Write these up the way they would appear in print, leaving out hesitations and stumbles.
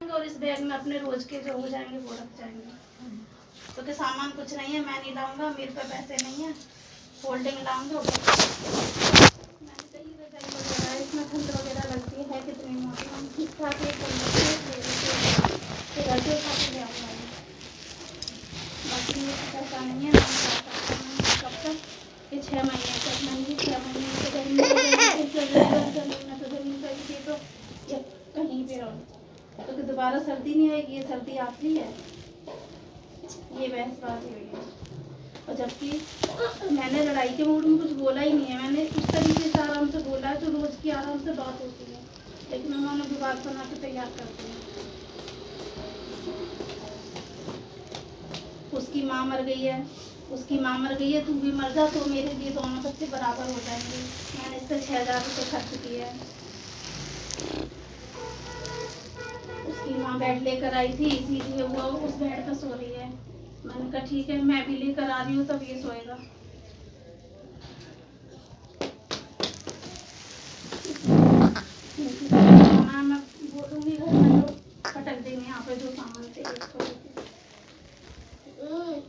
जाऊंगे और इस बैग में अपने रोज के जो हो जाएंगे वो रख जाएंगे, क्योंकि सामान कुछ नहीं है, मैं नहीं लाऊंगा, मेरे पे पैसे नहीं है, फोल्डिंग लाऊंगे। मैंने कही रजाई वगैरह इसमें ठंड वगैरह लगती है कितनी मोटी, हम ठीक ठाक एक फिर ऐसे उठा के ले आऊँगा। बाकी मुझे पैसा नहीं है, कब तक ये 6 महीने तक, मैंने 6 महीने तो गर्मी में तो जमीन कहीं थी तो या कहीं पे रहो तो दोबारा सर्दी नहीं आएगी, ये सर्दी आती है, ये बहस बात हुई है। और जबकि मैंने लड़ाई के मूड में कुछ बोला ही नहीं है, मैंने इस तरीके से आराम से बोला है जो रोज की आराम से बात होती है, लेकिन उन्होंने विवाद बना के तैयार कर दिया। उसकी माँ मर गई है, उसकी माँ मर गई है, तू भी मर जा तो मेरे लिए दोनों बच्चे बराबर हो जाएंगे। मैंने इस पर 6000 रुपये खर्च किए हैं। उसकी माँ बेड लेकर आई थी, इसीलिए वो उस बेड पर सो रही है। मैंने कहा ठीक है, मैं भी लेकर आ रही हूँ तब ये सोएगा। मैं बोलूँगी घर में तो फटक देंगे यहाँ पे जो सामान चाहिए।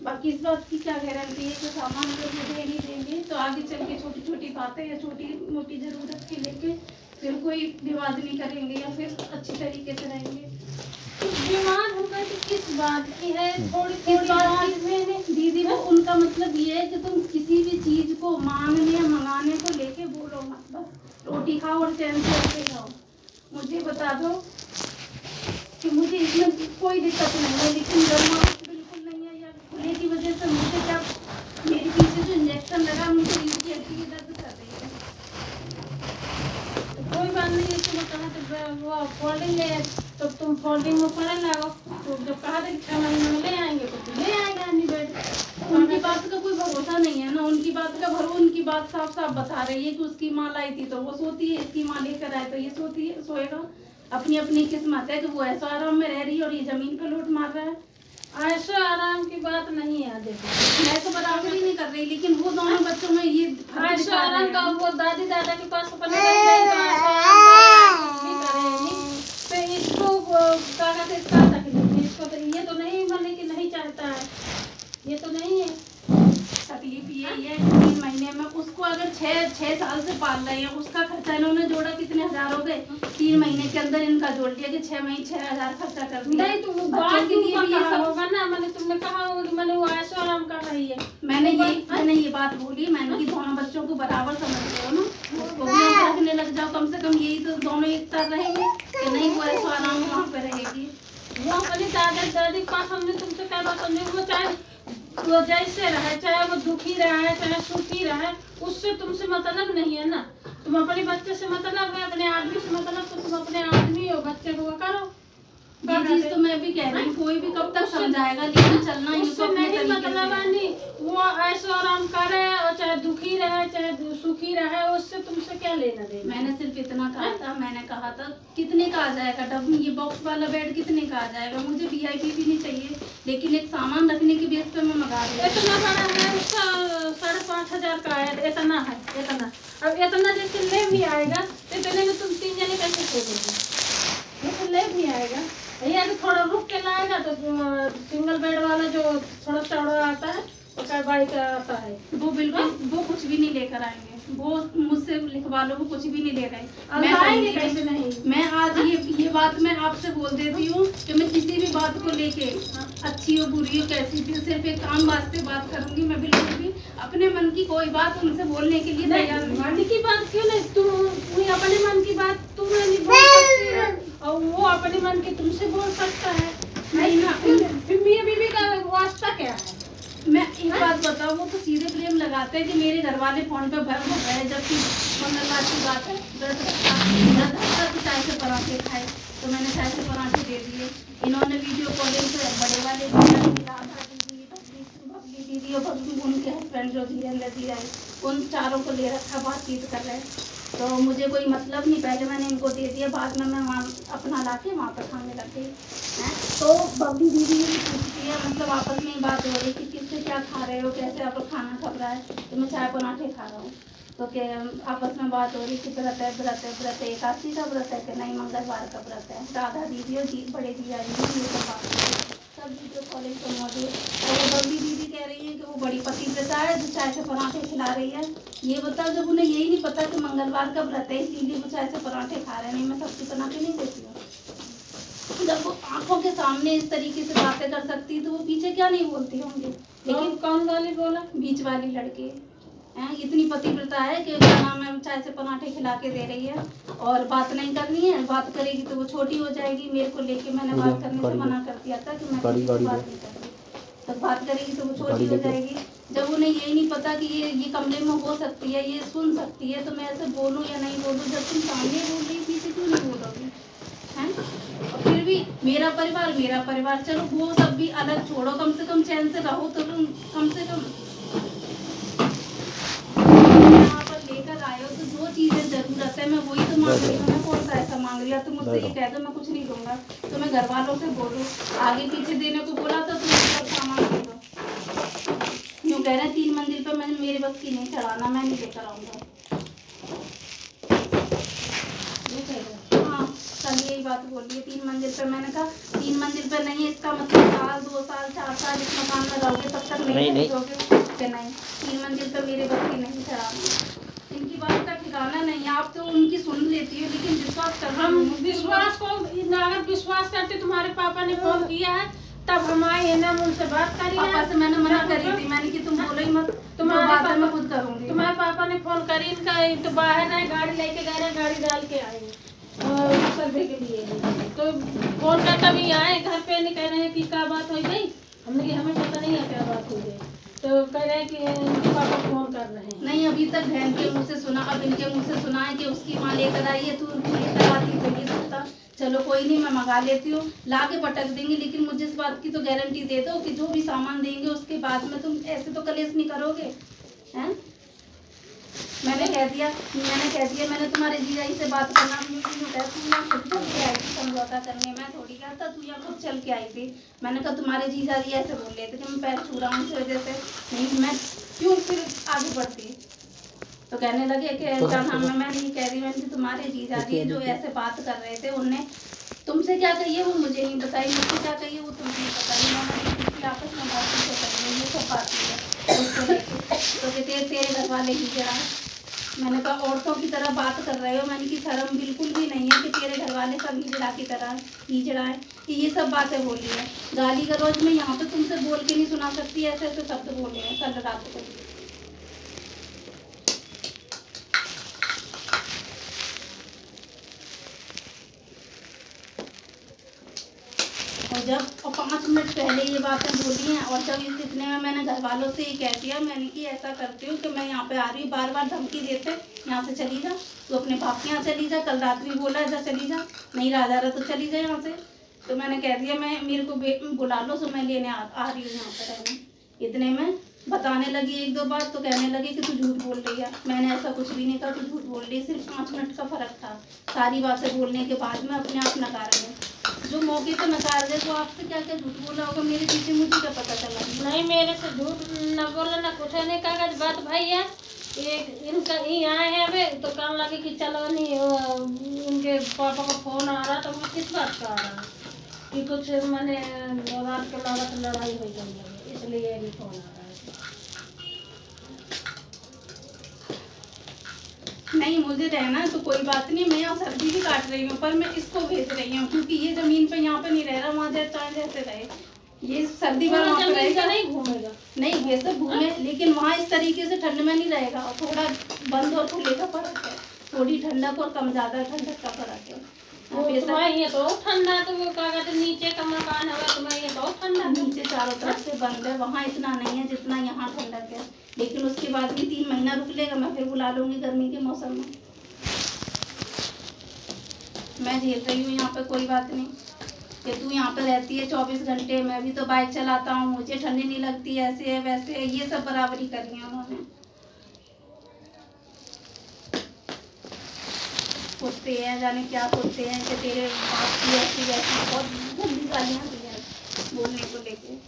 बाकी इस बात की क्या गारंटी है कि सामान अगर वो दे नहीं देंगे तो आगे चल के छोटी छोटी बातें या छोटी मोटी ज़रूरत के लेके फिर कोई विवाद नहीं करेंगे या फिर अच्छी तरीके से रहेंगे। बीमार हो गए तो किस बात की है, थोड़ी थोड़ी बात में दीदी वो उनका मतलब ये है कि तुम किसी भी चीज़ को मांगने या मंगाने को लेके बोलो मत, बस रोटी खाओ और चैन से रोटी खाओ। मुझे बता दो कि मुझे इसमें कोई दिक्कत नहीं है, लेकिन गर्मा खुले की वजह से मुझे क्या मेरे पीछे जो इंजेक्शन लगा मुझे रीढ़ की दर्द कर रही है। कोई बात नहीं है, तुम कहा तो वो फोल्डिंग ले तो तुम फोल्डिंग में पड़े लागो, तो जब कहा था कि 6 महीने में ले आएंगे तो ले आएगा नहीं बेड। उनकी बात का कोई भरोसा नहीं है ना, उनकी बात का भरोसा, उनकी बात साफ साफ बता रही है कि उसकी माँ लाई थी तो वो सोती है, इसकी माँ लेकर आए तो ये सोती है, सोएगा। अपनी अपनी किस्मत है कि वो ऐसा आराम में रह रही है और ये जमीन पर लूट मार रहा है। ऐसा आराम की बात नहीं है, देखो मैं तो बराबर ही नहीं कर रही, लेकिन वो दोनों बच्चों में ये ऐसा आराम का वो दादी दादा के पास अपने तो इसको क्या कहते इसका तकलीफ है, इसको तो ये तो नहीं माने कि नहीं चाहता है, ये तो नहीं है। तकलीफ यही है 3 महीने में उसको अगर 6 साल से पाल रहे हैं, उसका खर्चा इन्होंने जोड़ा कितने हजार हो गए, 3 महीने के अंदर इनका जोड़ लिया कि 6 महीने 6000 खर्चा कर दिया। नहीं तो वो बात के लिए भी ये होगा ना, मैंने तुमने कहा होगा कि मैंने वो ऐसा आराम कर रही है, मैंने ये बात बोली, मैंने कि दोनों बच्चों को बराबर समझ लो ना, उसको भी रखने लग जाओ, कम से कम यही तो दोनों एक तरह रहेंगे कि नहीं वो ऐसा आराम वहाँ पे रहेगी। वो अपनी दादा दादी का हमने तुमसे क्या बात समझे, वो चाहे वो जैसे रहे, चाहे वो दुखी रहे चाहे सुखी रहे, उससे तुमसे मतलब नहीं है ना। तुम अपने बच्चे से मतलब है, अपने आदमी से मतलब, तो तुम अपने आदमी हो, बच्चे को करो। ये चीज तो मैं भी कह रही हूँ, कोई भी कब तक समझाएगा, लेकिन चलना ही तो अपने नहीं मतलब है नहीं, वो ऐसा आराम करे और चाहे दुखी रहे चाहे सुखी रहे, उससे तुमसे क्या लेना देना। मैंने सिर्फ इतना कहा था, मैंने कहा था कितने का आ जाएगा डब, ये बॉक्स वाला बेड कितने का आ जाएगा, मुझे वीआईपी भी नहीं चाहिए, लेकिन एक सामान रखने की बेस पे मैं मंगा रही हूँ। इतना बड़ा है, उसका 5,500 का है, इतना है इतना। अब इतना जैसे ले भी आएगा तो इतने में तुम 3 जने कैसे खोलोगे, ये तो ले भी आएगा भैया कि थोड़ा रुक के लाएगा तो सिंगल बेड वाला जो थोड़ा चौड़ा आता है वो क्या बाई का आता है, वो बिल्कुल वो कुछ भी नहीं लेकर आएंगे, वो मुझसे लिखवा लो, वो कुछ भी नहीं ले रहे। मैं आएंगे कैसे नहीं। मैं आज ये बात मैं आपसे बोल देती हूँ कि मैं किसी भी बात को लेके अच्छी हो बुरी हो कैसी भी, सिर्फ एक काम वास्ते बात करूंगी। मैं बिल्कुल भी अपने मन की कोई बात उनसे बोलने के लिए तैयार नहीं। मन की बात क्यों नहीं, तुम अपने मन की बात तुम्हें नहीं बोल सकती और वो अपने मन की तुमसे बोल सकता है नहीं ना, फिर मियां बीवी का वास्ता क्या है। मैं एक बात बताऊँ, वो तो सीधे ब्लेम लगाते हैं कि मेरे घर वाले फोन पे भर हो गए, जबकि मंगलवार की बात है, चाय से पराठे खाए तो मैंने चाय से पराठे दे दिए। इन्होंने वीडियो कॉलिंग पे बड़े वाले दीदी और उनके हस्बैंड जो धीरेन्द्र जी आए, उन चारों को ले रखा, बातचीत कर रहे हैं। तो मुझे कोई मतलब नहीं, पहले मैंने इनको दे दिया, बाद में मैं वहाँ अपना ला के वहाँ पर खाने लग गई। तो बबली दीदी ने पूछती है, मतलब आपस में ही बात हो रही कि किससे क्या खा रहे हो, कैसे आप खाना खा रहा है, तो मैं चाय पराठे खा रहा हूँ। तो क्या आपस में बात हो रही कि व्रत है व्रत है व्रत है, एकादशी का व्रत है कि नहीं मंगलवार का व्रत है। राधा दीदी और बड़े दिया जी ये सब बात हो रही, सब वीडियो कॉलिंग पर मौजूद। और वो बबली दीदी कह रही है कि वो बड़ी पतिव्रता है जो चाय से पराठे खिला रही है। ये बताओ जब उन्हें यही नहीं पता कि मंगलवार का व्रत है इसीलिए वो चाय से पराठे खा रहे हैं। नहीं मैं सब्जी बना के नहीं देती हूँ। जब वो आंखों के सामने इस तरीके से बातें कर सकती तो वो पीछे क्या नहीं बोलती होंगी। लेकिन कौन वाली बोला? बीच वाली लड़की इतनी पतिव्रता है कि क्या नाम है चाय से पराठे खिला के दे रही है और बात नहीं करनी है। बात करेगी तो वो छोटी हो जाएगी। मेरे को लेके मैंने बात करने से मना कर दिया था कि मैं किसी से बात नहीं करती। तो बात करेगी तो वो छोटी हो जाएगी। जब उन्हें यही नहीं पता कि ये कमरे में हो सकती है, ये सुन सकती है, तो मैं ऐसे बोलूँ या नहीं बोलूँ। जब तुम सामने बोल रही पीछे क्यों नहीं बोलोगी हैं? और फिर भी मेरा परिवार चलो वो सब भी अलग छोड़ो, कम से कम चैन से रहो। तो तुम कम से कम यहाँ पर लेकर आए हो तो जो चीजें जरूरत है मैं वही तो मांग रही हूँ। मैं कौन सा ऐसा मांग रही है तुम मुझसे ये कह दो मैं कुछ नहीं दूंगा। तो मैं घर वालों से बोलूँ आगे पीछे देने को बोला था तो सब सामान दे दो। यूँ कह रहे हैं 3 मंजिल पे मैंने मेरे बस की नहीं चढ़ाना, मैं नहीं लेकर आऊंगा। हाँ कल यही बात बोल रही है 3 मंजिल पे। मैंने कहा 3 मंजिल पे नहीं है इसका मतलब साल 2 साल 4 साल इस मकान में रहोगे तब तक नहीं खरीदोगे कि नहीं। 3 मंजिल पे मेरे बस की नहीं चढ़ाना। इनकी बात का ठिकाना नहीं। आप तो उनकी सुन लेती हो लेकिन विश्वास कर हम विश्वास को अगर विश्वास करते तुम्हारे पापा ने फोन किया है तब हम आए हैं ना उनसे बात करी है। पापा से मैंने मना करी थी, मैंने कि तुम बोलो ही मत, तुम्हारे बात मैं खुद करूंगी। तुम्हारे पापा ने फोन करी इनका तो बाहर आए गाड़ी लेके गए रहे, गाड़ी डाल के आए सर्वे के लिए। तो फोन कर तभी आए घर पे नहीं कह रहे हैं कि क्या बात हो गई। हमने कि हमें पता नहीं है क्या बात हो गई। तो कह रहे हैं कि पापा फोन कर रहे हैं। नहीं अभी तक बहन के मुँह से सुना, अब इनके मुँह से सुना है कि उसकी माँ लेकर आई है। तू लेकर आती तो ये सकता चलो कोई नहीं मैं मंगा लेती हूँ, ला के पटक देंगे। लेकिन मुझे इस बात की तो गारंटी दे दो कि जो भी सामान देंगे उसके बाद में तुम ऐसे तो कलेश नहीं करोगे हैं। मैंने कह दिया मैंने तुम्हारे जीजाजी से बात करना भी तू यहाँ खुद चल के आई थी समझौता करने। मैं थोड़ी क्या था, तू यहाँ खुद चल के आई थी। मैंने कहा तुम्हारे जीजाजी ऐसे बोल रहे थे कि मैं पैर छू रहा हूँ इस वजह से, नहीं मैं क्यों फिर आगे बढ़ती। तो कहने लगे कि क्या नाम है, मैं नहीं कह रही, मैंने तुम्हारे जीजाजी जो ऐसे बात कर रहे थे उनने तुमसे क्या कही है वो मुझे नहीं बताई, मुझसे क्या कही है वो तुमसे नहीं बताई। मैंने आपस में बात नहीं करी ये सब बात है उसको लेके। तो कहते तेरे घर वाले ही जरा, मैंने कहा औरतों की तरह बात कर रहे हो। मैंने की शर्म बिल्कुल भी नहीं है कि तेरे घर वाले सब हिजड़ा की तरह हिजड़ा है कि ये सब बातें बोली है। गाली गलौज में यहाँ पे तुमसे बोल के नहीं सुना सकती, ऐसे ऐसे शब्द बोले हैं कल रात को। और जब 5 मिनट पहले ये बातें बोली हैं और जब इतने में मैंने घर वालों से ये कह दिया मैंने कि ऐसा करती हूँ कि मैं यहाँ पे आ रही हूँ। बार बार धमकी देते यहाँ से चली जा, तू अपने बाप के यहाँ चली जा। कल रात भी बोला जा चली जा, नहीं रहा जा रहा तो चली जा यहाँ से। तो मैंने कह दिया मैं मेरे को बुला लो तो मैं लेने आ रही हूँ यहाँ पर रहने। इतने में बताने लगी 1-2 बार तो कहने लगी कि तू झूठ बोल रही है। मैंने ऐसा कुछ भी नहीं कहा, तू झूठ बोल रही है। सिर्फ 5 मिनट का फर्क था। सारी बातें बोलने के बाद में अपने आप नकार गए। जो मौके पे नकार गए तो आपसे क्या क्या झूठ बोला होगा मेरे पीछे, मुझे क्या पता चला। नहीं मेरे से झूठ न बोला ना कुछ नहीं। कागज बात भाई है एक इनका ही आए हैं अबे तो काम लगे कि चलो नहीं उनके पापा का फोन आ रहा तो वो किस बात का आ रहा कि कुछ मैंने रात के लागत लड़ाई हुई गई इसलिए भी फोन आ रहा है। नहीं मुझे रहना तो कोई बात नहीं, मैं यहाँ सब्जी भी काट रही हूँ पर मैं इसको भेज रही हूँ क्योंकि ये जमीन पे यहाँ पे नहीं रह रहा, वहाँ चाहे जैसे रहे। ये सर्दी भर वहाँ पे रहेगा, नहीं घूमेगा नहीं वैसे घूमे लेकिन वहाँ इस तरीके से ठंड में नहीं रहेगा। थोड़ा बंद और खुले का फर्क है, थोड़ी ठंडक और कम ज्यादा ठंडक का फर्क है। ये तो ठंडा तो वो क्या कहते नीचे का मकान है तुम्हें ये तो ठंडा, नीचे चारों तरफ से बंद है, वहाँ इतना नहीं है जितना यहाँ ठंडक है। लेकिन उसके बाद भी 3 महीना रुक लेगा, मैं फिर बुला लूंगी गर्मी के मौसम में। मैं झेल रही हूँ यहाँ पे, कोई बात नहीं कि तू यहाँ पे रहती है 24 घंटे। मैं भी तो बाइक चलाता हूँ, मुझे ठंडी नहीं लगती, ऐसे है वैसे है, ये सब बराबरी करी है उन्होंने। सोचते हैं जाने क्या सोचते हैं कि तेरे बाप की ऐसी वैसी बहुत गंदी गालियाँ दी हैं बोलने को लेके।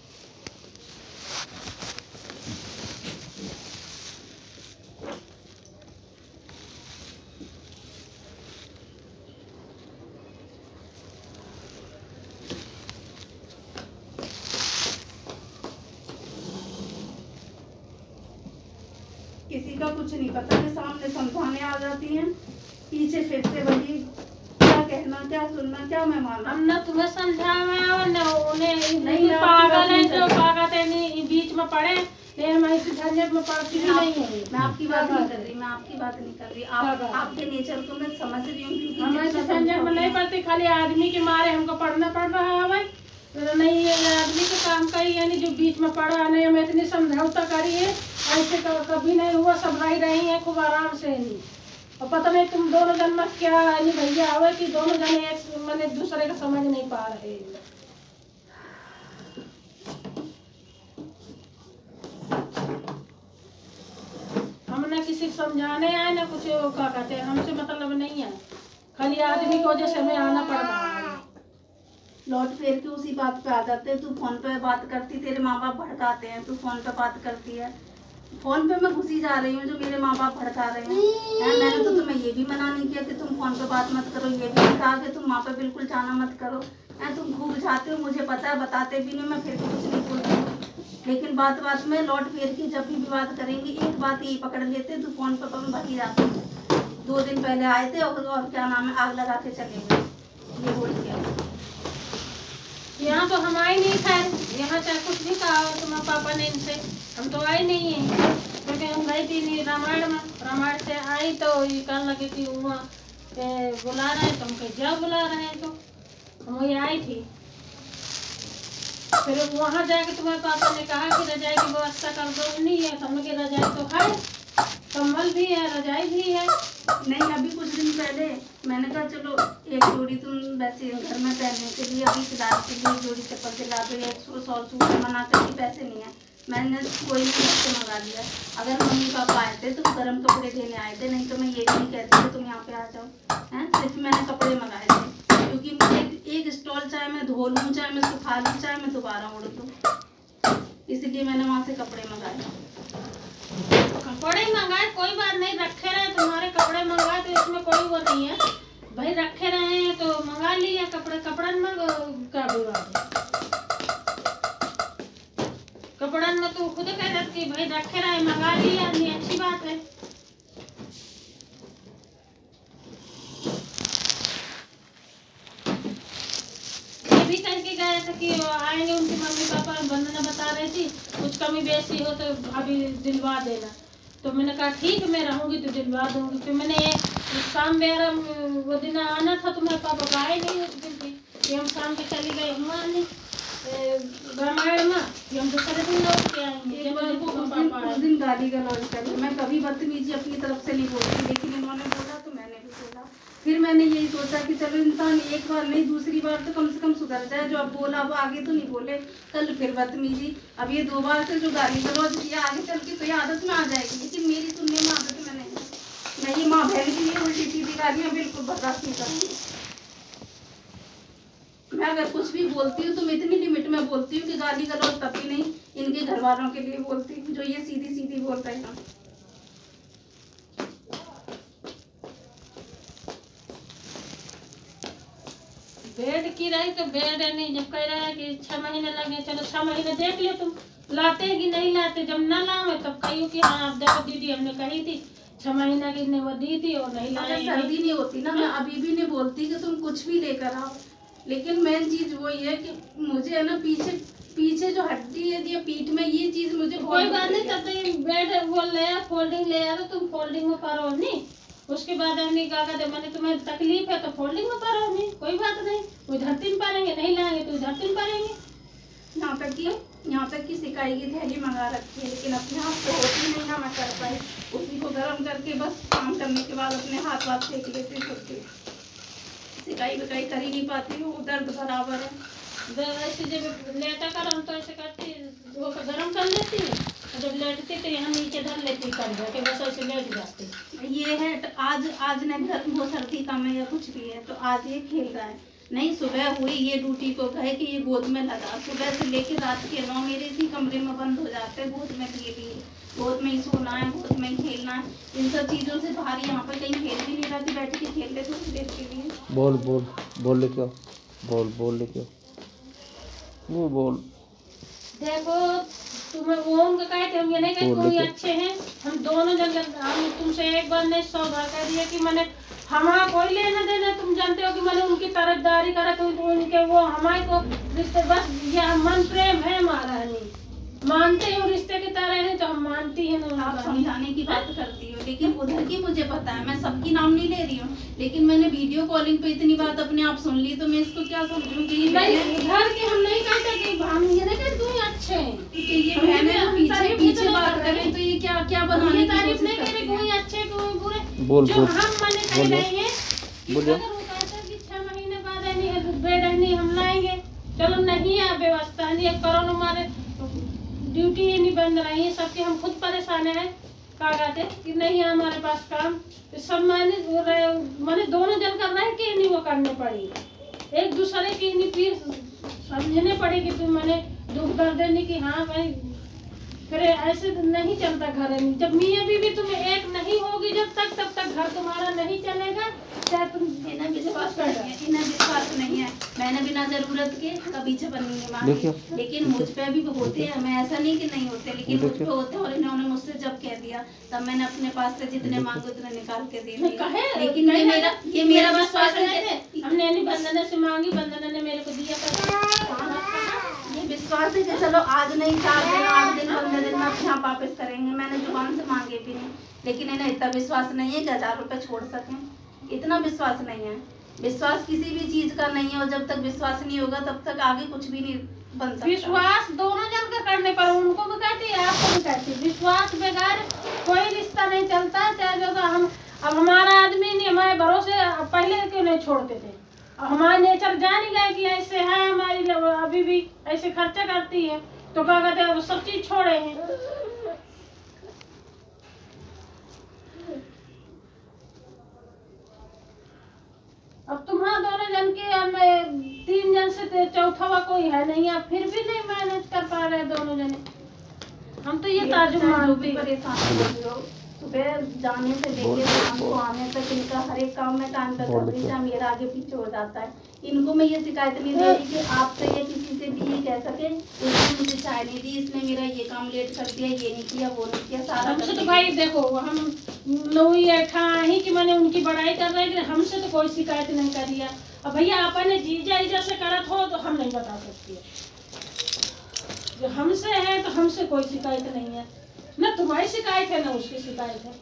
किसी का कुछ नहीं पता है, सामने समझाने आ जाती हैं, पीछे फिर से वही क्या कहना, क्या सुनना, क्या मैं मानूं। हम न तुम्हें समझावा न उन्हें, नहीं, मैं पागल है आपकी जो बात पागल है नहीं बीच में पड़े, लेकिन मैं इस झंझट में पड़ती भी नहीं है। मैं आपकी बात नहीं कर रही, मैं आपकी बात नहीं कर रही, आप आपके नेचर को मैं समझ रही हूँ, क्योंकि हम ऐसे झंझट में नहीं पड़ती, खाली आदमी के मारे हमको पढ़ना पड़ रहा है भाई। तो नहीं ये आदमी के काम का ही यानी जो बीच में पड़ा नहीं, हम इतनी समझौता करी है, ऐसे कभी नहीं हुआ, सब रही है खूब आराम से नहीं। और पता नहीं तुम दोनों जन में क्या यानी भैया आवे कि दोनों जन एक मैंने दूसरे का समझ नहीं पा रहे। हम ना किसी को समझाने आए ना कुछ क्या कहते हैं, हमसे मतलब नहीं है, खाली आदमी की वजह से हमें आना पड़ रहा है। लौट फेर के उसी बात पे आ जाते हैं, तू फोन पे बात करती, तेरे माँ बाप भड़काते हैं, तू फोन पे बात करती है। फोन पे मैं घुसी जा रही हूँ जो मेरे माँ बाप भड़का रहे हैं। मैंने तो तुम्हें ये भी मना नहीं किया कि तुम फोन पे बात मत करो, ये भी नहीं कहा कि तुम माँ पे बिल्कुल जाना मत करो। तुम खूब जाते हो, मुझे पता है, बताते भी नहीं, मैं फिर भी कुछ नहीं बोलती हूँ। लेकिन बात बात में लौट फेर की जब भी बात करेंगी एक बात यही पकड़ लेते, तू फोन पे भगी जाती है। 2 दिन पहले आए थे और क्या नाम है, आग लगा के चले गए, ये बोल के। यहाँ तो हम आए नहीं खैर, यहाँ चाहे कुछ भी कहा हो तुम्हारे पापा ने इनसे, हम तो आए नहीं है, क्योंकि हम गई थी नहीं रामायण में, रामायण से आई तो ये कहने लगे कि वहाँ बुला रहे हैं, तो हम कहीं जा बुला रहे हैं, तो हम वही आई थी। फिर वहाँ जाके तुम्हारे पापा ने कहा कि रजाई की व्यवस्था कर दो, नहीं है तो हमने कहा रजाई तो है, कम्बल भी है, रजाई भी है। नहीं, अभी कुछ दिन पहले मैंने कहा चलो एक जोड़ी तुम वैसे घर में पहनने के लिए, अभी फिलहाल के लिए एक जोड़ी चप्पल दिला दो, एक शॉल सूट मना करके पैसे नहीं है, मैंने कोई नहीं सबसे मंगा लिया। अगर मम्मी पापा आए थे तो गर्म कपड़े देने आए थे, नहीं तो मैं ये भी नहीं कहती कि तुम यहाँ पे आ जाओ हैं। सिर्फ मैंने कपड़े मंगाए थे, क्योंकि मुझे एक स्टॉल चाहे मैं धो लूँ, चाहे मैं सुखा लूँ, चाहे मैं दोबारा उड़ दूँ, इसलिए मैंने वहाँ से कपड़े मंगाए। कपड़े ही मंगाए कोई बात नहीं, रखे रहे तुम्हारे कपड़े मंगाए तो इसमें कोई वो नहीं है भाई, रखे रहे हैं तो मंगा लिए कपड़े, कपड़न में क्या बुरा है, कपड़न में तो खुद कह रहे कि भाई रखे रहे मंगा लिए आदमी, अच्छी बात है। ये भी करके गए थे कि आएंगे उनके मम्मी पापा, वंदना बता रही थी कुछ कमी बेसी हो तो अभी दिलवा देना, तो मैंने कहा ठीक है मैं रहूंगी तो दिलवा दूंगी। फिर मैंने शाम मेरा वो दिन आना था, तुम्हारे पापा का आए नहीं उस दिन थी कि हम शाम के चली गए हुआ नहीं रामायण में, कि हम दूसरे दिन लौट के आएंगे। उस दिन गाली गलौज करी, मैं कभी बदतमीजी अपनी तरफ से नहीं बोलती, लेकिन इन्होंने बोला तो मैंने भी बोला। फिर मैंने यही सोचा कि चलो इंसान एक बार नहीं दूसरी बार तो कम से कम सुधर जाए, जो अब बोला वो आगे तो नहीं बोले, कल फिर बदतमीजी, अब ये 2 बार से जो गाली गलौज किया, आगे चल के तो ये आदत में आ जाएगी, लेकिन मेरी सुनने में आदत में नहीं है। मैं ये माँ बहन के लिए उल्टी सीधी गालियाँ बिल्कुल बर्दाश्त नहीं करूँगी। मैं अगर कुछ भी बोलती हूँ तो मैं इतनी लिमिट में बोलती हूँ कि गाली गलौज तभी नहीं, इनके घर वालों के लिए बोलती हूँ जो ये सीधी सीधी बोल रहे हैं। बेड की रही तो बेड नहीं, जब कह रहा है कि 6 महीने लगे, चलो 6 महीने देख लियो तुम लाते कि नहीं लाते, जब ना लाओ तब कहियो कि हाँ आप देखो दीदी हमने कही थी 6 महीना की वो दी थी और नहीं लाए। अगर सर्दी नहीं होती ना, मैं अभी भी नहीं बोलती कि तुम कुछ भी लेकर आओ, लेकिन मेन चीज वो ये है कि मुझे है ना पीछे जो हड्डी है या पीठ में ये चीज मुझे कोई बात नहीं, तब तो बेड वो ले फोल्डिंग ले आ, तुम फोल्डिंग में पारो नहीं, उसके बाद हमने कहा कहते मैंने तुम्हें तकलीफ है तो फोल्डिंग में पारो नहीं, कोई बात नहीं, वो धरती में पारेंगे, नहीं लाएंगे तो धरती में पारेंगे। यहाँ तक की सिकाई की थैली मंगा रखी है, लेकिन अपने हाथ से होती नहीं ना, मैं कर पाई, उसी को गर्म करके बस काम करने के बाद अपने हाथ सेक लेती छुट्टी, सिकाई बिकाई कर ही नहीं पाती हूँ, दर्द बराबर है। ऐसे जब लेटा कर हम तो ऐसे करती वो गर्म कर लेती है, जब लेटती तो यहाँ नीचे धर लेती कर जाके बस ऐसे लेट जाती। ये है आज न गर्म हो सर्दी कम है या कुछ भी है तो आज ये खेल रहा है, नहीं सुबह हुई ये ड्यूटी को गए कि ये गोद में लगा, सुबह से लेके रात के 9 मेरे इसी कमरे में बंद हो जाते हैं, गोद में लिए गोद में ही सोना है, गोद में ही खेलना है, इन सब चीज़ों से बाहर यहाँ पर कहीं खेल भी नहीं रहा थी, बैठ के खेल ले थोड़ी देर के लिए। बोल ले क्या बोल ले क्या वो बोल देखो तुम्हें वो उनका कहे थे, हम ये नहीं कहे कोई अच्छे हैं, हम दोनों जन हम तुमसे एक बार नहीं 100 बार कह दिया कि मैंने हमारा कोई लेना देना, तुम जानते हो कि मैंने उनकी तरफदारी करा तो उनके वो हमारे को रिश्ते बस यह मन प्रेम है हमारा, नहीं मानते हैं रिश्ते की तरह है तो हम मानती हैं ना। आप समझाने की बात करती हो, लेकिन उधर की मुझे पता है, मैं सबकी नाम नहीं ले रही हूँ, लेकिन मैंने वीडियो कॉलिंग पे इतनी बात अपने आप सुन ली तो मैं इसको क्या समझूं कि घर के हम नहीं कहते कि हम ये नहीं कहते तुम अच्छे हैं, ये बहनें पीछे पीछे बात करें तो ये क्या क्या बनाने की तारीफ नहीं कोशिश करे, करती कोई हैं। अच्छे कोई बुरे, बोल जो बोल हम माने कह रहे हैं कि बोलो। अगर वो कहते हैं कि 6 महीने बाद बेड हम लाएंगे, चलो नहीं है व्यवस्था नहीं है, करो हमारे ड्यूटी ही नहीं बन रही है, सबके हम खुद परेशान हैं, कहा कहते कि नहीं है हमारे पास काम, तो सब मैंने दोनों जन कर रहे हैं कि नहीं वो करने पड़ी, एक दूसरे की नहीं फिर समझने पड़ेगी, फिर मैंने दुख दर्द देने की हाँ भाई, फिर ऐसे नहीं चलता घर है। जब मियाँ बीवी तुम्हें एक नहीं होगी जब तक, तब तक घर तुम्हारा नहीं चलेगा, चाहे तुम इन्हें विश्वास नहीं है, मैंने बिना जरूरत के कभी छपन नहीं मांगी, लेकिन मुझ पे भी होते हैं, मैं ऐसा नहीं कि नहीं होते, लेकिन मुझ पे होते हैं, और इन्होंने मुझसे जब कह दिया तब मैंने अपने पास से जितने मांगे उतने निकाल के दे दिए, लेकिन ये मेरा विश्वास है। हमने नहीं बंदना से मांगी, बंदना ने मेरे को दिया, ये विश्वास है कि चलो आज नहीं 4 दिन 8 दिन 15 दिन में अपने आप वापस करेंगे, मैंने जुबान से मांगे भी नहीं, लेकिन इन्हें इतना विश्वास नहीं है कि 1000 रुपए छोड़ सकें, इतना विश्वास नहीं है। विश्वास किसी भी चीज का नहीं है, और जब तक विश्वास नहीं होगा तब तक आगे कुछ भी नहीं बन सकता। विश्वास दोनों जन का करने पर, उनको भी कहती है आपको भी कहती है, विश्वास बगैर कोई रिश्ता नहीं चलता, चाहे जो हम अब हमारा आदमी नहीं हमारे भरोसे पहले क्यों नहीं छोड़ते थे, हमारा नेचर जान ही गए कि ऐसे है हमारी, अभी भी ऐसे खर्चा करती है तो क्या कहते हैं सब चीज छोड़े हैं। अब तुम्हारा दोनों जन के 3 जन से चौथा कोई है नहीं, अब फिर भी नहीं मैनेज कर पा रहे दोनों जने, हम तो ये ताजुब मानते हैं। परेशान हो, सुबह जाने से लेके शाम को आने तक इनका हर एक काम में टाइम पर कर रही, मेरा आगे पीछे हो जाता है। इनको मैं ये शिकायत नहीं दे रही कि आपसे या किसी से भी ये कह सके इसने मुझे चाय नहीं दी, इसने मेरा ये काम लेट कर दिया, ये नहीं किया, वो नहीं किया, सारा हमसे तो भाई देखो हम लोग ये ठा ही कि मैंने उनकी बड़ाई कर रहे हैं कि हमसे तो कोई शिकायत नहीं करी है। अब भैया आपने जीजा ईजा से करत हो तो हम नहीं बता सकती है, जो हमसे है तो हमसे कोई शिकायत नहीं है, ना तुम्हारी शिकायत है ना उसकी शिकायत है।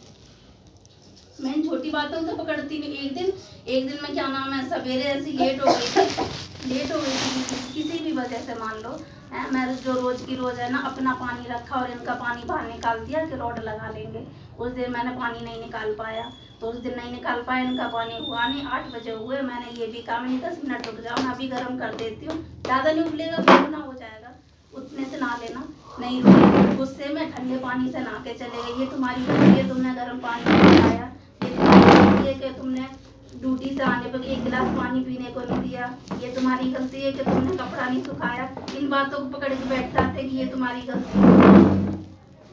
मैं छोटी बातों से पकड़ती नहीं। एक दिन मैं क्या नाम है सवेरे ऐसी लेट हो गई थी किसी भी वजह से, मान लो है, मैं जो रोज की रोज है ना अपना पानी रखा और इनका पानी बाहर निकाल दिया कि रोड लगा लेंगे, उस दिन मैंने पानी नहीं निकाल पाया, तो उस दिन नहीं निकाल पाया, इनका पानी हुआ नहीं, 8 बजे हुए, मैंने ये भी कहा नहीं 10 मिनट रुक जाओ मैं अभी गर्म कर देती हूँ, ज़्यादा नहीं उबलेगा गुनगुना हो जाएगा, उतने से नहा लेना, नहीं रुके, गुस्से में ठंडे पानी से नहा के चले गए, ये तुम्हारी गलती है, तुमने गर्म पानी नहीं लगाया, ये तुम्हारी गलती है कि तुमने ड्यूटी से आने पर 1 गिलास पानी पीने को नहीं दिया, ये तुम्हारी गलती है कि तुमने कपड़ा नहीं सुखाया, इन बातों को पकड़ के बैठ जाते कि ये तुम्हारी गलती है,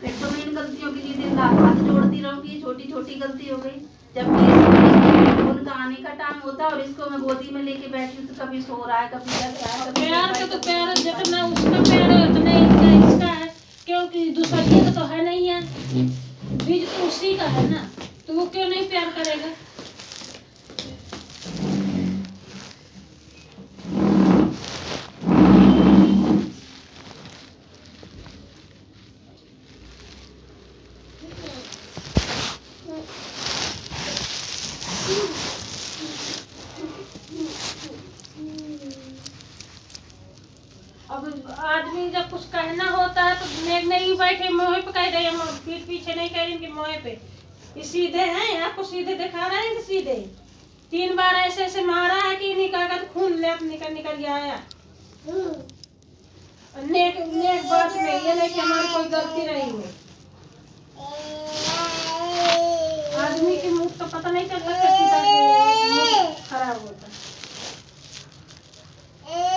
फिर तो मैं इन गलतियों के लिए दिन रात हाथ जोड़ती रहूंगी, ये छोटी छोटी गलती हो गई, जब उनका आने का टाइम होता है और इसको मैं गोदी में लेके बैठी हूँ तो कभी सो रहा है, कभी जग रहा है, प्यार का तो प्यार जितना उसका प्यार है उतना इसका है, क्योंकि दूसरे का तो है नहीं है, बीज तो उसी का है ना, तो वो क्यों नहीं प्यार करेगा। अब आदमी जब कुछ कहना होता है तो नहीं बैठे मोहे पे कह रहे, पीठ पीछे नहीं कह रहे कि मोहे पे, ये सीधे हैं, आपको सीधे दिखा रहे हैं कि सीधे 3 बार ऐसे ऐसे मारा है कि निकाल कर खून लेप निकल आया। नेक बात में ये नहीं कि हमारी कोई गलती रही है, आदमी के मुख तो पता नहीं चलता कितना खराब होता है,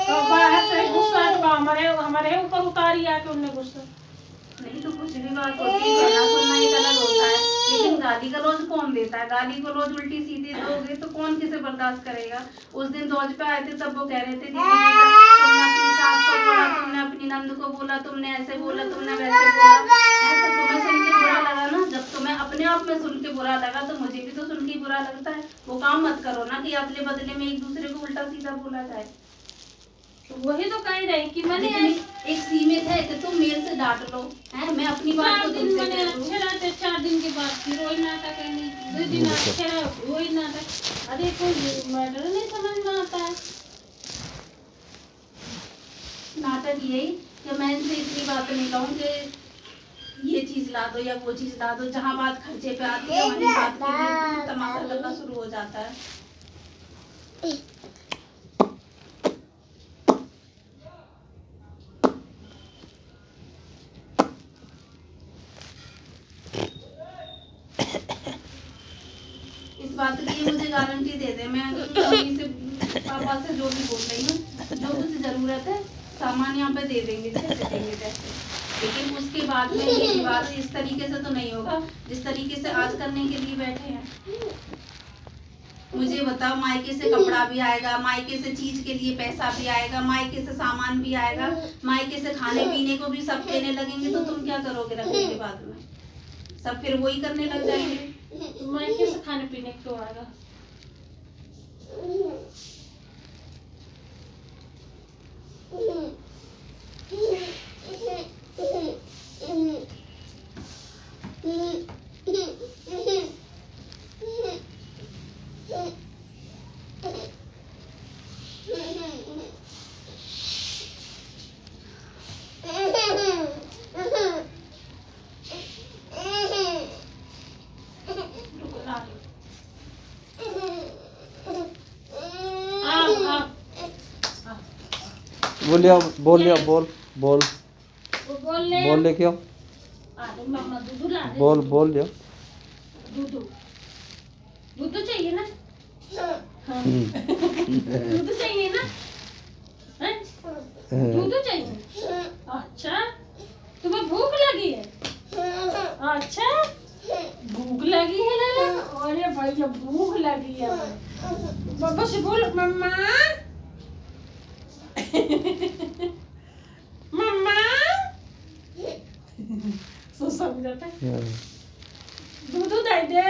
तो बाहर से गुस्सा हमारे ऊपर उतारी आके उनने गुस्सा, नहीं तो कुछ भी बात होती है कहना सुनना एक अलग होता है, लेकिन गाली का रोज कौन देता है, गाली को रोज उल्टी सीधी दोगे तो कौन किसे बर्दाश्त करेगा। उस दिन दौज पे आए थे तब वो कह रहे थे दीदी तुमने अपनी सास को बोला, तुमने अपनी नंद को बोला, तुमने ऐसे बोला, तुमने वैसे बुरा लगता है, वो काम मत करो ना कि अदले बदले में एक दूसरे को उल्टा सीधा बोला जाए। तो वही तो कह रही कि मैंने एक सीमित है कि तुम मेरे से डांट लो, है मैं अपनी बात को 4 दिन तुमसे मैंने कह दूं। अच्छे रहते, 4 दिन के बाद फिर वही नाटक है, 2 दिन अच्छे रहे वही नाटक। अरे कोई मैटर नहीं समझ में आता है। नाटक यही कि मैं इनसे इतनी बात नहीं कहूँ कि ये चीज ला दो या वो चीज ला दो, जहाँ बात खर्चे पे आती है वहीं बात के लिए तमाशा करना शुरू हो जाता है। इस बात की ये मुझे गारंटी दे दे, मैं मम्मी से पापा से जो भी बोल रही हूँ, जो कुछ जरूरत है सामान यहाँ पे दे देंगे, देंगे पैसे, लेकिन उसके बाद में ये विवाद इस तरीके से तो नहीं होगा जिस तरीके से आज करने के लिए बैठे हैं। मुझे बताओ, मायके से कपड़ा भी आएगा, मायके से चीज के लिए पैसा भी आएगा, मायके से सामान भी आएगा, मायके से खाने पीने को भी सब देने लगेंगे, तो तुम क्या करोगे रखने के बाद में? सब फिर वही करने लग जाएंगे। मायके से खाने पीने क्यों आएगा? बोल लिया बोल बोल बोल ले क्यों? मम्मा दूध ला दे। बोल लिया। दूध चाहिए ना? हाँ। दूध चाहिए ना? दूध चाहिए? अच्छा, तुम्हें भूख लगी है? अच्छा, भूख लगी है ना? अरे भैया भूख लगी है। बाबा से बोल मम्मा मम्मा सो समझाता है दूध दे दे।